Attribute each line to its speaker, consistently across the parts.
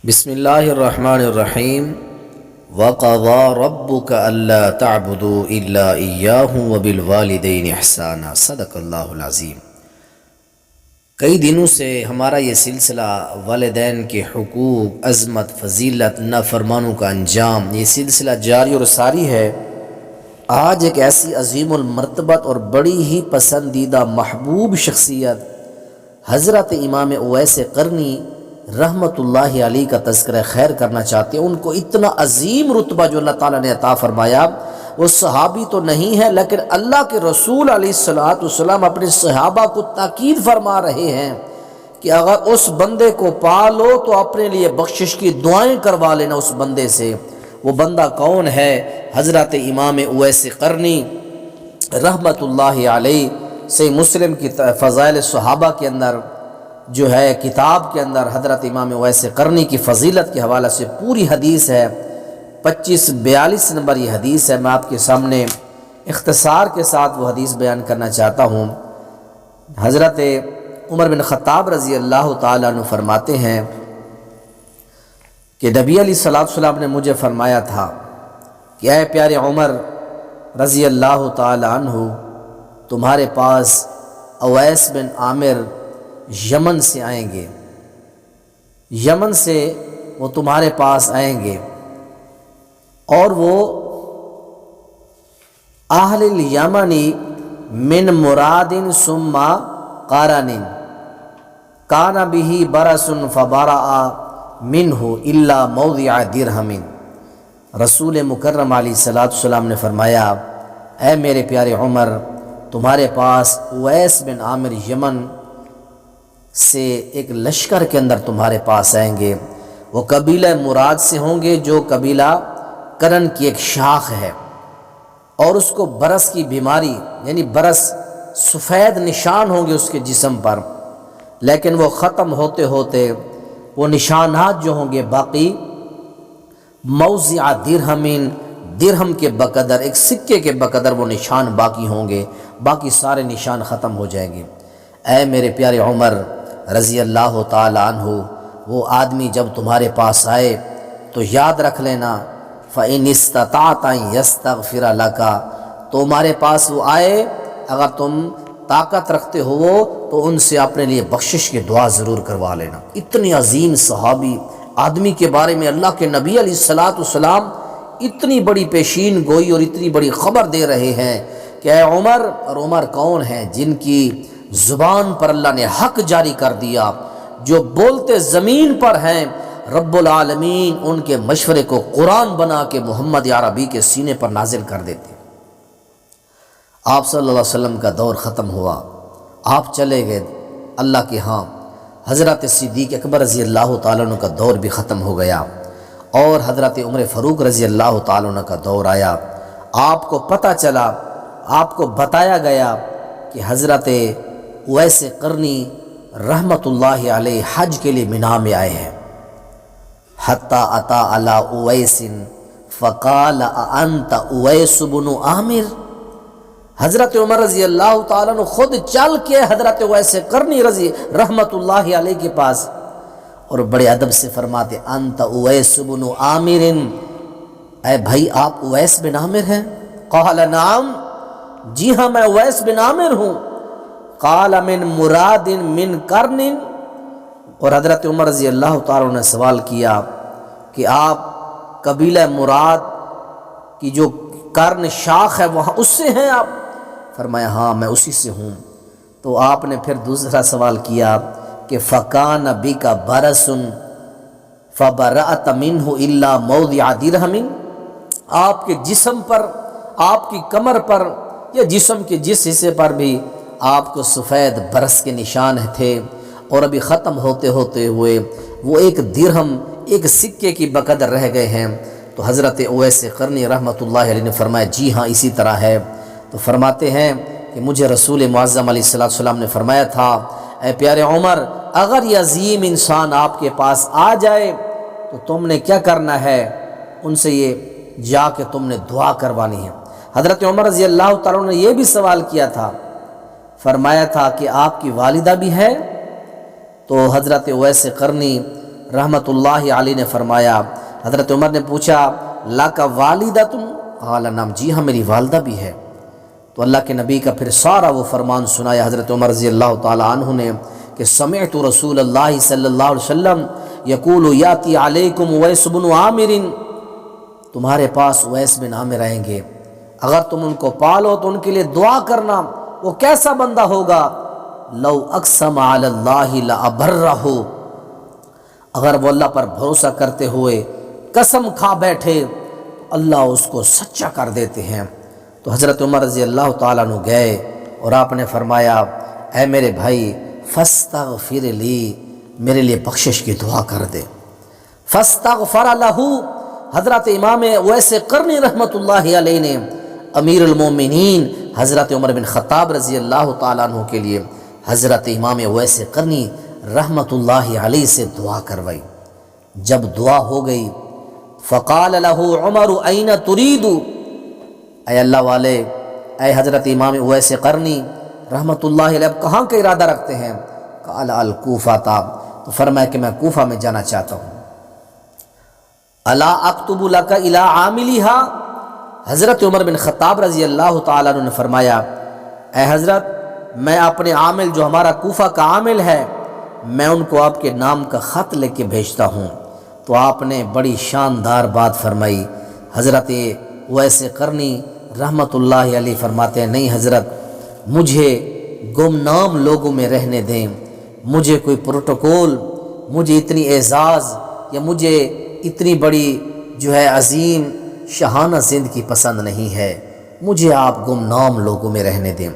Speaker 1: بسم اللہ الرحمن الرحیم وَقَضَى رَبُّكَ أَلَّا تَعْبُدُوا إِلَّا إِيَّاهُ وَبِالْوَالِدَيْنِ إِحْسَانًا صدق اللہ العظیم۔ کئی دنوں سے ہمارا یہ سلسلہ والدین کے حقوق، عظمت، فضیلت، نافرمانوں کا انجام، یہ سلسلہ جاری اور ساری ہے۔ آج ایک ایسی عظیم المرتبت اور بڑی ہی پسندیدہ محبوب شخصیت حضرت امام اویس قرنی رحمۃ اللہ علیہ کا تذکرہ خیر کرنا چاہتے ہیں۔ ان کو اتنا عظیم رتبہ جو اللہ تعالیٰ نے عطا فرمایا، وہ صحابی تو نہیں ہے لیکن اللہ کے رسول علیہ السلام اپنے صحابہ کو تاکید فرما رہے ہیں کہ اگر اس بندے کو پالو تو اپنے لیے بخشش کی دعائیں کروا لینا اس بندے سے۔ وہ بندہ کون ہے؟ حضرت امام اویس قرنی رحمۃ اللہ علیہ۔ صحیح مسلم کی فضائل صحابہ کے اندر جو ہے کتاب کے اندر حضرت امام اویس قرنی کی فضیلت کے حوالے سے پوری حدیث ہے، 2542 نمبر یہ حدیث ہے۔ میں آپ کے سامنے اختصار کے ساتھ وہ حدیث بیان کرنا چاہتا ہوں۔ حضرت عمر بن خطاب رضی اللہ تعالیٰ عنہ فرماتے ہیں کہ نبی علیہ السلام نے مجھے فرمایا تھا کہ اے پیارے عمر رضی اللہ تعالیٰ عنہ، تمہارے پاس اویس بن عامر یمن سے آئیں گے، یمن سے وہ تمہارے پاس آئیں گے، اور وہ اہل الیمنی من مراد ثم قارن کان به برس فبرأ منہ الا موضع درہم۔ رسول مکرم علیہ السلام نے فرمایا، اے میرے پیارے عمر، تمہارے پاس اویس بن عامر یمن سے ایک لشکر کے اندر تمہارے پاس آئیں گے۔ وہ قبیلہ مراد سے ہوں گے جو قبیلہ کرن کی ایک شاخ ہے، اور اس کو برس کی بیماری یعنی برس سفید نشان ہوں گے اس کے جسم پر، لیکن وہ ختم ہوتے ہوتے وہ نشانات جو ہوں گے باقی موضع درہمین، درہم کے بقدر، ایک سکے کے بقدر وہ نشان باقی ہوں گے، باقی سارے نشان ختم ہو جائیں گے۔ اے میرے پیارے عمر رضی اللہ تعالیٰ عنہ، وہ آدمی جب تمہارے پاس آئے تو یاد رکھ لینا، فَإِنِ اسْتَطَعْتَ أَن يَسْتَغْفِرَ لَكَ، تمہارے پاس وہ آئے اگر تم طاقت رکھتے ہو تو ان سے اپنے لیے بخشش کی دعا ضرور کروا لینا۔ اتنی عظیم صحابی آدمی کے بارے میں اللہ کے نبی علیہ السلام اتنی بڑی پیشین گوئی اور اتنی بڑی خبر دے رہے ہیں کہ اے عمر، اور عمر کون ہیں؟ جن کی زبان پر اللہ نے حق جاری کر دیا، جو بولتے زمین پر ہیں، رب العالمین ان کے مشورے کو قرآن بنا کے محمد عربی کے سینے پر نازل کر دیتے۔ آپ صلی اللہ علیہ وسلم کا دور ختم ہوا، آپ چلے گئے اللہ کے ہاں، حضرت صدیق اکبر رضی اللہ تعالیٰ عنہ کا دور بھی ختم ہو گیا، اور حضرت عمر فاروق رضی اللہ تعالیٰ عنہ کا دور آیا۔ آپ کو پتہ چلا، آپ کو بتایا گیا کہ حضرت اویس قرنی رحمۃ اللہ علیہ حج کے لیے مینا میں آئے ہیں۔ حتی اتی علی اویس فقال اانت اویس بن عامر، حضرت عمر رضی اللہ تعالیٰ عنہ خود چل کے حضرت اویس قرنی رحمۃ اللہ علیہ کے پاس، اور بڑے ادب سے فرماتے، انت اویس بن عامر، اے بھائی آپ اویس بن عامر ہیں؟ قال نعم، جی ہاں میں اویس بن عامر ہوں۔ قال من مراد من قرن، اور حضرت عمر رضی اللہ تعالیٰ نے سوال کیا کہ آپ قبیلہ مراد کی جو قرن شاخ ہے وہاں اس سے ہیں آپ؟ فرمایا ہاں میں اسی سے ہوں۔ تو آپ نے پھر دوسرا سوال کیا کہ فَكَانَ بِكَ بَرَسٌ فَبَرَأْتَ مِنْهُ إِلَّا مَوْضِعَ دِرْهَمٍ، آپ کے جسم پر، آپ کی کمر پر یا جسم کے جس حصے پر بھی آپ کو سفید برس کے نشان تھے، اور ابھی ختم ہوتے ہوتے ہوئے وہ ایک درہم، ایک سکے کی بقدر رہ گئے ہیں۔ تو حضرت اویس قرنی رحمۃ اللہ علیہ نے فرمایا جی ہاں اسی طرح ہے۔ تو فرماتے ہیں کہ مجھے رسول معظم علیہ السلام نے فرمایا تھا، اے پیارے عمر، اگر یہ عظیم انسان آپ کے پاس آ جائے تو تم نے کیا کرنا ہے؟ ان سے یہ جا کے تم نے دعا کروانی ہے۔ حضرت عمر رضی اللہ تعالیٰ نے یہ بھی سوال کیا تھا، فرمایا تھا کہ آپ کی والدہ بھی ہے؟ تو حضرت اویس قرنی رحمۃ اللہ علیہ نے فرمایا، حضرت عمر نے پوچھا لَکَ والدۃ؟ قال نعم، جی ہاں میری والدہ بھی ہے۔ تو اللہ کے نبی کا پھر سارا وہ فرمان سنایا حضرت عمر رضی اللہ تعالیٰ عنہ نے کہ سمعت رسول اللہ صلی اللہ علیہ وسلم یقول یاتی علیکم اویس بن عامر، تمہارے پاس اویس بن عامر آئیں گے، اگر تم ان کو پالو تو ان کے لیے دعا کرنا۔ وہ کیسا بندہ ہوگا؟ لو اقسم علی اللہ لابرہ، اگر وہ اللہ پر بھروسہ کرتے ہوئے قسم کھا بیٹھے تو اللہ اس کو سچا کر دیتے ہیں۔ تو حضرت عمر رضی اللہ تعالیٰ عنہ گئے اور آپ نے فرمایا اے میرے بھائی فاستغفر لی، میرے لیے بخشش کی دعا کر دے۔ فاستغفر لہ، حضرت امام اویس قرنی رحمۃ اللہ علیہ نے امیر المومنین حضرت عمر بن خطاب رضی اللہ تعالیٰ عنہ کے لیے حضرت امام اویس قرنی رحمۃ اللہ علیہ سے دعا کروائی۔ جب دعا ہو گئی فقال لہ عمر این ترید، اے اللہ والے، اے حضرت امام اویس قرنی رحمۃ اللہ علیہ اب کہاں کا ارادہ رکھتے ہیں؟ قال الکوفہ تھا، تو فرمایا کہ میں کوفہ میں جانا چاہتا ہوں۔ الا اکتب لک الی عاملھا، حضرت عمر بن خطاب رضی اللہ تعالیٰ عنہ نے فرمایا اے حضرت میں اپنے عامل جو ہمارا کوفہ کا عامل ہے میں ان کو آپ کے نام کا خط لے کے بھیجتا ہوں۔ تو آپ نے بڑی شاندار بات فرمائی۔ حضرت اویس قرنی رحمۃ اللہ علیہ فرماتے ہیں نہیں حضرت، مجھے گمنام لوگوں میں رہنے دیں، مجھے کوئی پروٹوکول، مجھے اتنی اعزاز یا مجھے اتنی بڑی جو ہے عظیم شاہانہ زندگی پسند نہیں ہے، مجھے آپ گمنام لوگوں میں رہنے دیں۔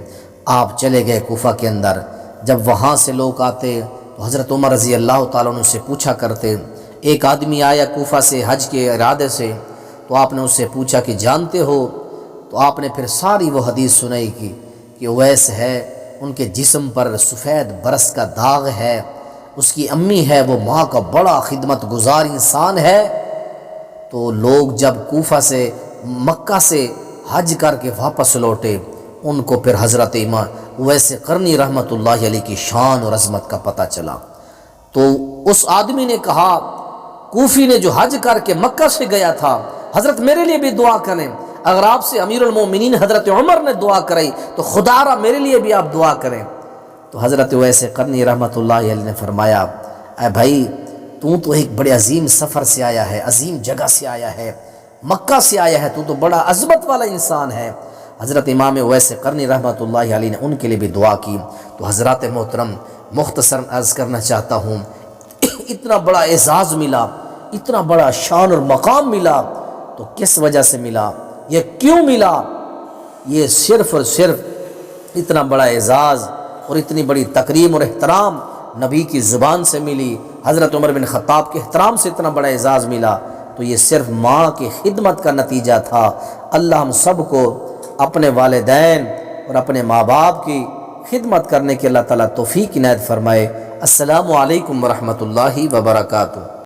Speaker 1: آپ چلے گئے کوفہ کے اندر۔ جب وہاں سے لوگ آتے تو حضرت عمر رضی اللہ تعالیٰ عنہ سے پوچھا کرتے۔ ایک آدمی آیا کوفہ سے حج کے ارادے سے، تو آپ نے اس سے پوچھا کہ جانتے ہو؟ تو آپ نے پھر ساری وہ حدیث سنائی کہ اویس ہے، ان کے جسم پر سفید برس کا داغ ہے، اس کی امی ہے وہ ماں کا بڑا خدمت گزار انسان ہے۔ تو لوگ جب کوفہ سے مکہ سے حج کر کے واپس لوٹے ان کو پھر حضرت امام اویس قرنی رحمۃ اللہ علیہ کی شان اور عظمت کا پتہ چلا۔ تو اس آدمی نے کہا، کوفی نے جو حج کر کے مکہ سے گیا تھا، حضرت میرے لیے بھی دعا کریں، اگر آپ سے امیر المومنین حضرت عمر نے دعا کرائی تو خدا را میرے لیے بھی آپ دعا کریں۔ تو حضرت اویس قرنی رحمۃ اللہ علیہ نے فرمایا اے بھائی تو ایک بڑے عظیم سفر سے آیا ہے، عظیم جگہ سے آیا ہے، مکہ سے آیا ہے، تو بڑا عظمت والا انسان ہے۔ حضرت امام اویس قرنی رحمۃ اللہ علیہ نے ان کے لیے بھی دعا کی۔ تو حضرات محترم مختصر عرض کرنا چاہتا ہوں، اتنا بڑا اعزاز ملا، اتنا بڑا شان اور مقام ملا تو کس وجہ سے ملا؟ یہ کیوں ملا؟ یہ صرف اور صرف اتنا بڑا اعزاز اور اتنی بڑی تکریم اور احترام نبی کی زبان سے ملی، حضرت عمر بن خطاب کے احترام سے اتنا بڑا اعزاز ملا، تو یہ صرف ماں کی خدمت کا نتیجہ تھا۔ اللہ ہم سب کو اپنے والدین اور اپنے ماں باپ کی خدمت کرنے کے اللہ تعالیٰ توفیق عنایت فرمائے۔ السلام علیکم ورحمۃ اللہ وبرکاتہ۔